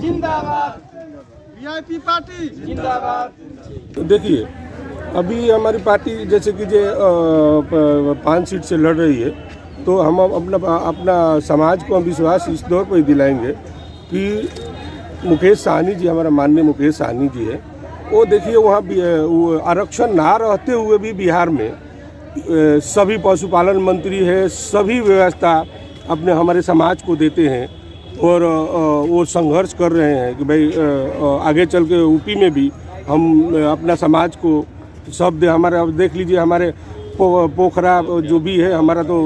जिंदाबाद। VIP party जिंदाबाद। देखिए, अभी हमारी पार्टी जैसे कि 5 सीट से लड़ रही है, तो हम अपना समाज को हम विश्वास इस दौर पर दिलाएंगे कि मुकेश सहनी जी, हमारा माननीय मुकेश सहनी जी है, वो देखिए वहाँ आरक्षण ना रहते हुए भी बिहार में सभी पशुपालन मंत्री है, सभी व्यवस्था अपने हमारे समाज को देते हैं और वो संघर्ष कर रहे हैं कि भाई आगे चल के यूपी में भी हम अपना समाज को सब दे। हमारे अब देख लीजिए, हमारे पोखरा जो भी है हमारा तो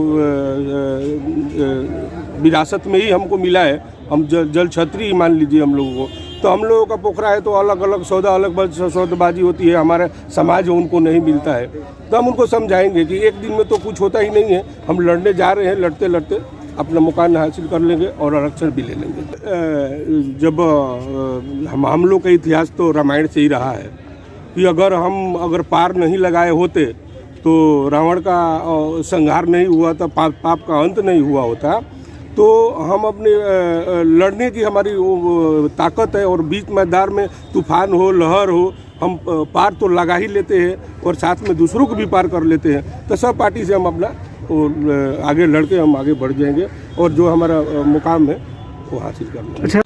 विरासत में ही हमको मिला है, हम जल छत्री मान लीजिए हम लोगों को। तो हम लोगों का पोखरा है तो अलग अलग सौदा, अलग सौदेबाजी होती है, हमारा समाज उनको नहीं मिलता है। तो हम उनको समझाएंगे कि एक दिन में तो कुछ होता ही नहीं है, हम लड़ने जा रहे हैं, लड़ते लड़ते अपना मुकाम हासिल कर लेंगे और आरक्षण भी ले लेंगे। जब हम लोग का इतिहास तो रामायण से ही रहा है कि अगर पार नहीं लगाए होते तो रावण का संहार नहीं हुआ था, पाप का अंत नहीं हुआ होता, तो हम अपने लड़ने की हमारी ताकत है और बीच मैदान में तूफान हो, लहर हो, हम पार तो लगा ही लेते हैं और साथ में दूसरों को भी पार कर लेते हैं। तो सब पार्टी से हम अपना आगे लड़के हम आगे बढ़ जाएंगे और जो हमारा मुकाम है वो हासिल कर लेंगे।